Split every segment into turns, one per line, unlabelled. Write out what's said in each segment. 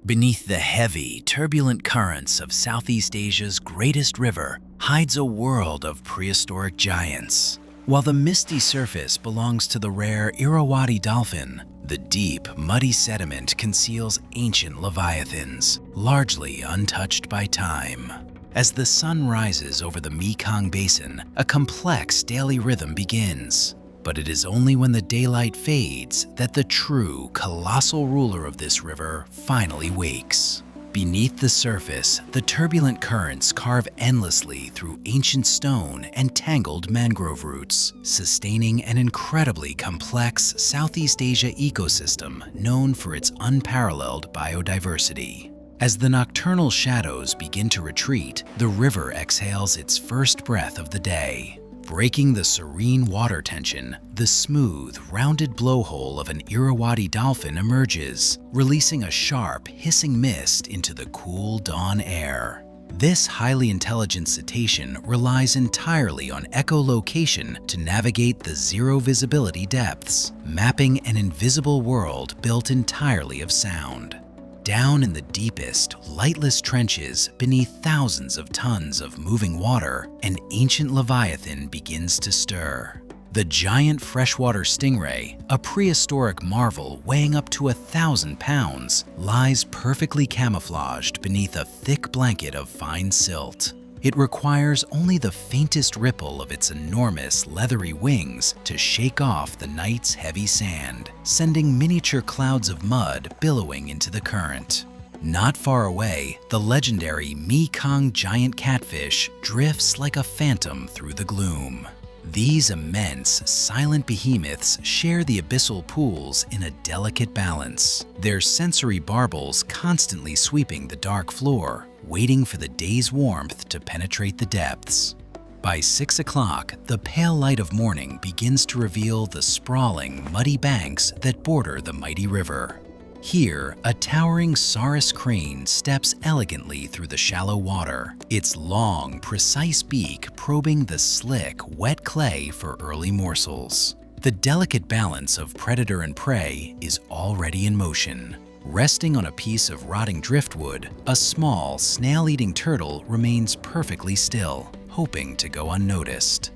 Beneath the heavy, turbulent currents of Southeast Asia's greatest river hides a world of prehistoric giants. While the misty surface belongs to the rare Irrawaddy dolphin, the deep, muddy sediment conceals ancient leviathans, largely untouched by time. As the sun rises over the Mekong basin, a complex daily rhythm begins. But it is only when the daylight fades that the true, colossal ruler of this river finally wakes. Beneath the surface, the turbulent currents carve endlessly through ancient stone and tangled mangrove roots, sustaining an incredibly complex Southeast Asia ecosystem known for its unparalleled biodiversity. As the nocturnal shadows begin to retreat, the river exhales its first breath of the day. Breaking the serene water tension, the smooth, rounded blowhole of an Irrawaddy dolphin emerges, releasing a sharp, hissing mist into the cool dawn air. This highly intelligent cetacean relies entirely on echolocation to navigate the zero-visibility depths, mapping an invisible world built entirely of sound. Down in the deepest, lightless trenches beneath thousands of tons of moving water, an ancient leviathan begins to stir. The giant freshwater stingray, a prehistoric marvel weighing up to 1,000 pounds, lies perfectly camouflaged beneath a thick blanket of fine silt. It requires only the faintest ripple of its enormous, leathery wings to shake off the night's heavy sand, sending miniature clouds of mud billowing into the current. Not far away, the legendary Mekong giant catfish drifts like a phantom through the gloom. These immense, silent behemoths share the abyssal pools in a delicate balance, their sensory barbels constantly sweeping the dark floor, waiting for the day's warmth to penetrate the depths. By 6 o'clock, the pale light of morning begins to reveal the sprawling, muddy banks that border the mighty river. Here, a towering Sarus crane steps elegantly through the shallow water, its long, precise beak probing the slick, wet clay for early morsels. The delicate balance of predator and prey is already in motion. Resting on a piece of rotting driftwood, a small, snail-eating turtle remains perfectly still, hoping to go unnoticed.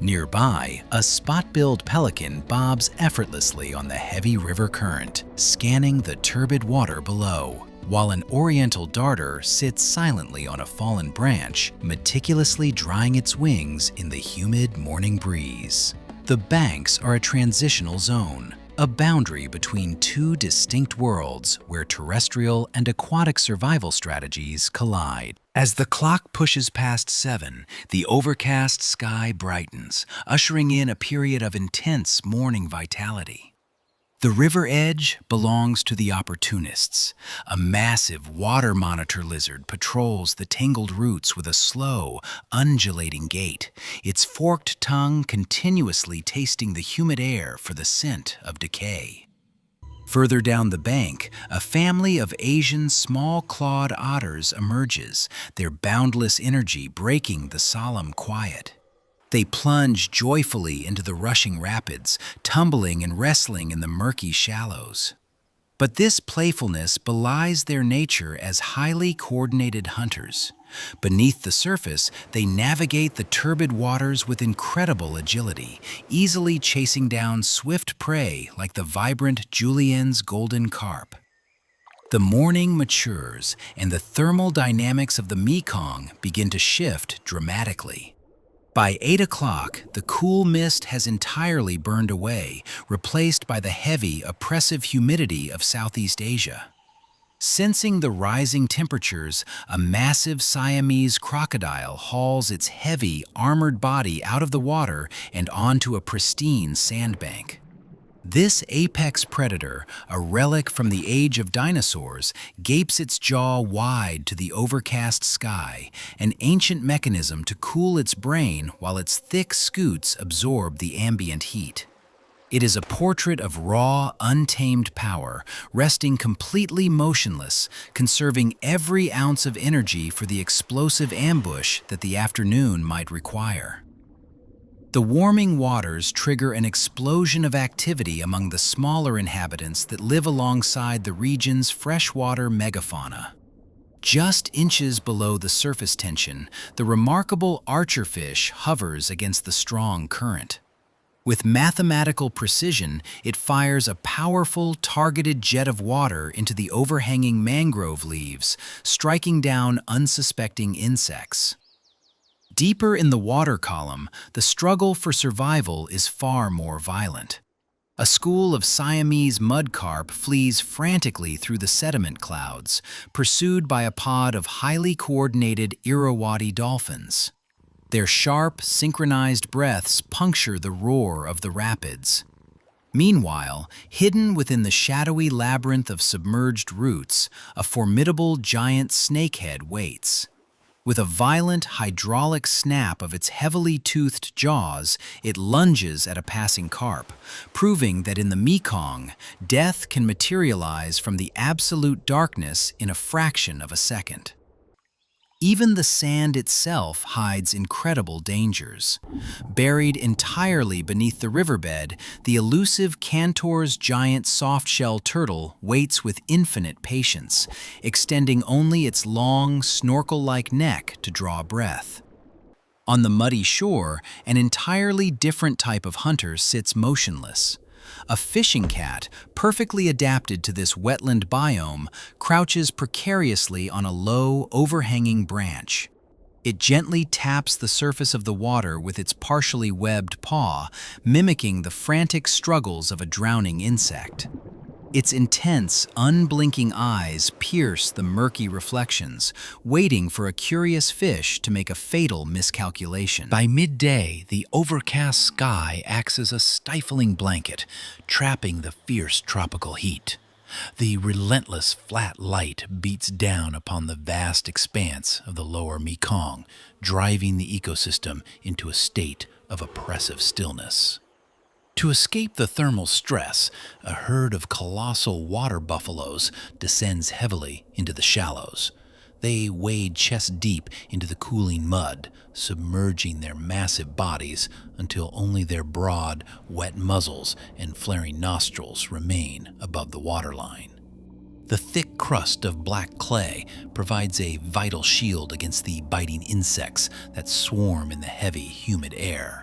Nearby, a spot-billed pelican bobs effortlessly on the heavy river current, scanning the turbid water below, while an oriental darter sits silently on a fallen branch, meticulously drying its wings in the humid morning breeze. The banks are a transitional zone, a boundary between two distinct worlds where terrestrial and aquatic survival strategies collide. As the clock pushes past 7, the overcast sky brightens, ushering in a period of intense morning vitality. The river edge belongs to the opportunists. A massive water monitor lizard patrols the tangled roots with a slow, undulating gait, its forked tongue continuously tasting the humid air for the scent of decay. Further down the bank, a family of Asian small-clawed otters emerges, their boundless energy breaking the solemn quiet. They plunge joyfully into the rushing rapids, tumbling and wrestling in the murky shallows. But this playfulness belies their nature as highly coordinated hunters. Beneath the surface, they navigate the turbid waters with incredible agility, easily chasing down swift prey like the vibrant Julien's golden carp. The morning matures, and the thermal dynamics of the Mekong begin to shift dramatically. By 8 o'clock, the cool mist has entirely burned away, replaced by the heavy, oppressive humidity of Southeast Asia. Sensing the rising temperatures, a massive Siamese crocodile hauls its heavy, armored body out of the water and onto a pristine sandbank. This apex predator, a relic from the age of dinosaurs, gapes its jaw wide to the overcast sky, an ancient mechanism to cool its brain while its thick scutes absorb the ambient heat. It is a portrait of raw, untamed power, resting completely motionless, conserving every ounce of energy for the explosive ambush that the afternoon might require. The warming waters trigger an explosion of activity among the smaller inhabitants that live alongside the region's freshwater megafauna. Just inches below the surface tension, the remarkable archerfish hovers against the strong current. With mathematical precision, it fires a powerful, targeted jet of water into the overhanging mangrove leaves, striking down unsuspecting insects. Deeper in the water column, the struggle for survival is far more violent. A school of Siamese mud carp flees frantically through the sediment clouds, pursued by a pod of highly coordinated Irrawaddy dolphins. Their sharp, synchronized breaths puncture the roar of the rapids. Meanwhile, hidden within the shadowy labyrinth of submerged roots, a formidable giant snakehead waits. With a violent hydraulic snap of its heavily toothed jaws, it lunges at a passing carp, proving that in the Mekong, death can materialize from the absolute darkness in a fraction of a second. Even the sand itself hides incredible dangers. Buried entirely beneath the riverbed, the elusive Cantor's giant soft-shell turtle waits with infinite patience, extending only its long, snorkel-like neck to draw breath. On the muddy shore, an entirely different type of hunter sits motionless. A fishing cat, perfectly adapted to this wetland biome, crouches precariously on a low, overhanging branch. It gently taps the surface of the water with its partially webbed paw, mimicking the frantic struggles of a drowning insect. Its intense, unblinking eyes pierce the murky reflections, waiting for a curious fish to make a fatal miscalculation. By midday, the overcast sky acts as a stifling blanket, trapping the fierce tropical heat. The relentless flat light beats down upon the vast expanse of the lower Mekong, driving the ecosystem into a state of oppressive stillness. To escape the thermal stress, a herd of colossal water buffaloes descends heavily into the shallows. They wade chest-deep into the cooling mud, submerging their massive bodies until only their broad, wet muzzles and flaring nostrils remain above the waterline. The thick crust of black clay provides a vital shield against the biting insects that swarm in the heavy, humid air.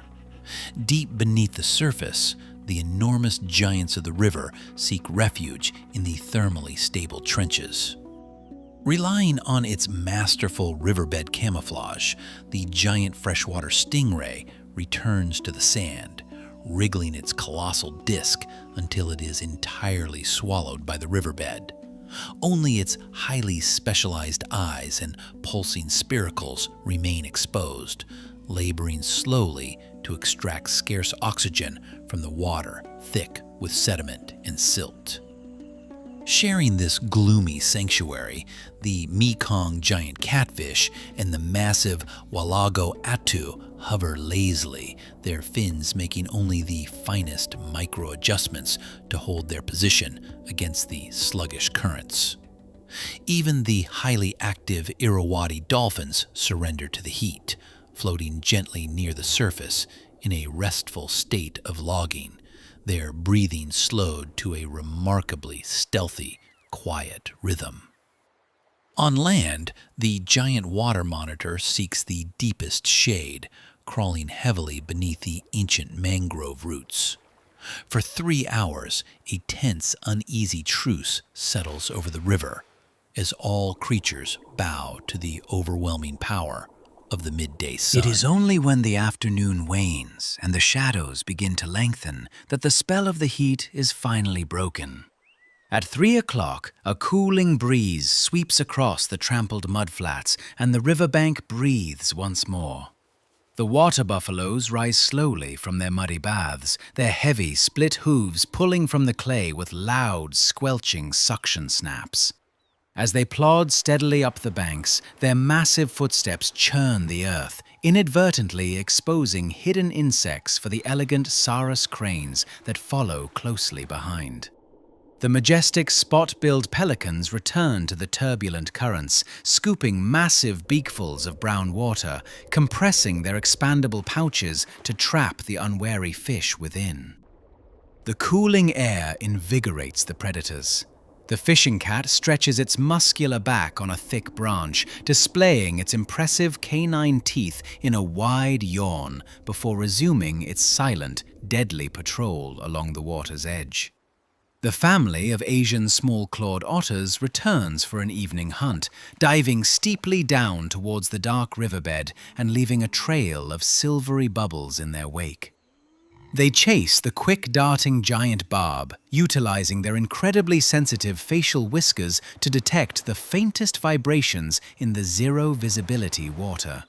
Deep beneath the surface, the enormous giants of the river seek refuge in the thermally stable trenches. Relying on its masterful riverbed camouflage, the giant freshwater stingray returns to the sand, wriggling its colossal disc until it is entirely swallowed by the riverbed. Only its highly specialized eyes and pulsing spiracles remain exposed, laboring slowly to extract scarce oxygen from the water thick with sediment and silt. Sharing this gloomy sanctuary, the Mekong giant catfish and the massive Walago atu hover lazily, their fins making only the finest micro-adjustments to hold their position against the sluggish currents. Even the highly active Irrawaddy dolphins surrender to the heat, floating gently near the surface in a restful state of logging, their breathing slowed to a remarkably stealthy, quiet rhythm. On land, the giant water monitor seeks the deepest shade, crawling heavily beneath the ancient mangrove roots. For 3 hours, a tense, uneasy truce settles over the river, as all creatures bow to the overwhelming power of the midday sun. It is only when the afternoon wanes and the shadows begin to lengthen that the spell of the heat is finally broken. At 3 o'clock, a cooling breeze sweeps across the trampled mudflats and the riverbank breathes once more. The water buffaloes rise slowly from their muddy baths, their heavy, split hooves pulling from the clay with loud, squelching suction snaps. As they plod steadily up the banks, their massive footsteps churn the earth, inadvertently exposing hidden insects for the elegant Sarus cranes that follow closely behind. The majestic spot-billed pelicans return to the turbulent currents, scooping massive beakfuls of brown water, compressing their expandable pouches to trap the unwary fish within. The cooling air invigorates the predators. The fishing cat stretches its muscular back on a thick branch, displaying its impressive canine teeth in a wide yawn before resuming its silent, deadly patrol along the water's edge. The family of Asian small-clawed otters returns for an evening hunt, diving steeply down towards the dark riverbed and leaving a trail of silvery bubbles in their wake. They chase the quick-darting giant barb, utilizing their incredibly sensitive facial whiskers to detect the faintest vibrations in the zero-visibility water.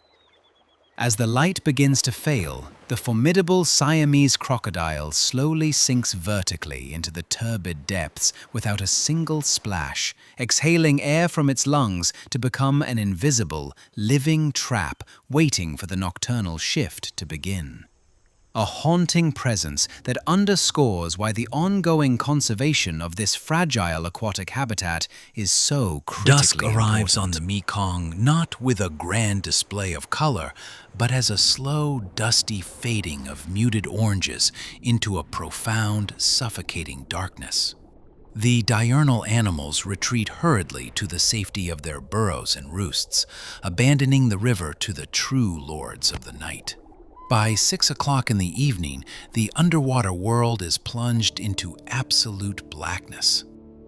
As the light begins to fail, the formidable Siamese crocodile slowly sinks vertically into the turbid depths without a single splash, exhaling air from its lungs to become an invisible, living trap waiting for the nocturnal shift to begin. A haunting presence that underscores why the ongoing conservation of this fragile aquatic habitat is so critically
Dusk arrives
important.
on the Mekong not with a grand display of color, but as a slow, dusty fading of muted oranges into a profound, suffocating darkness. The diurnal animals retreat hurriedly to the safety of their burrows and roosts, abandoning the river to the true lords of the night. By 6 o'clock in the evening, the underwater world is plunged into absolute blackness.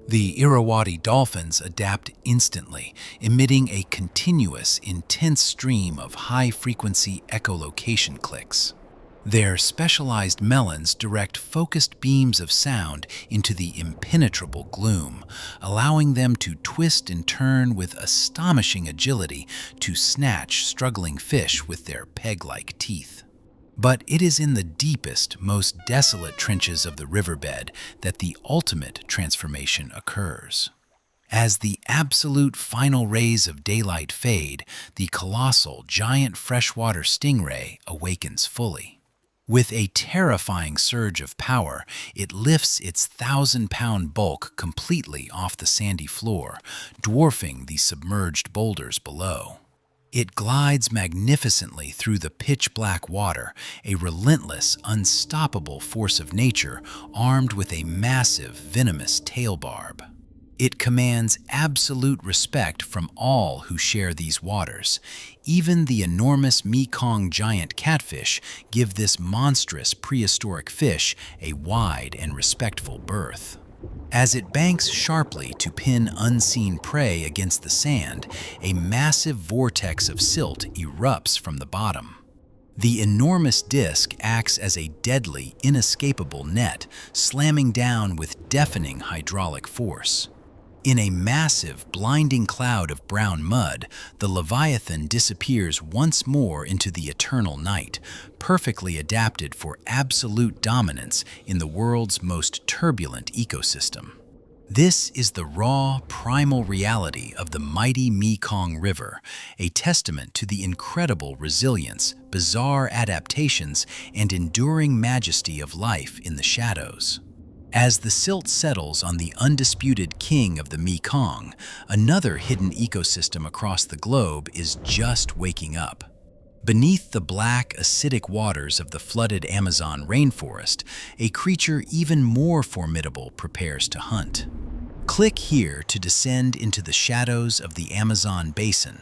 The Irrawaddy dolphins adapt instantly, emitting a continuous, intense stream of high-frequency echolocation clicks. Their specialized melons direct focused beams of sound into the impenetrable gloom, allowing them to twist and turn with astonishing agility to snatch struggling fish with their peg-like teeth. But it is in the deepest, most desolate trenches of the riverbed that the ultimate transformation occurs. As the absolute final rays of daylight fade, the colossal, giant freshwater stingray awakens fully. With a terrifying surge of power, it lifts its 1,000-pound bulk completely off the sandy floor, dwarfing the submerged boulders below. It glides magnificently through the pitch-black water, a relentless, unstoppable force of nature armed with a massive, venomous tail barb. It commands absolute respect from all who share these waters. Even the enormous Mekong giant catfish give this monstrous prehistoric fish a wide and respectful berth. As it banks sharply to pin unseen prey against the sand, a massive vortex of silt erupts from the bottom. The enormous disc acts as a deadly, inescapable net, slamming down with deafening hydraulic force. In a massive, blinding cloud of brown mud, the Leviathan disappears once more into the eternal night, perfectly adapted for absolute dominance in the world's most turbulent ecosystem. This is the raw, primal reality of the mighty Mekong River, a testament to the incredible resilience, bizarre adaptations, and enduring majesty of life in the shadows. As the silt settles on the undisputed king of the Mekong, another hidden ecosystem across the globe is just waking up. Beneath the black, acidic waters of the flooded Amazon rainforest, a creature even more formidable prepares to hunt. Click here to descend into the shadows of the Amazon basin,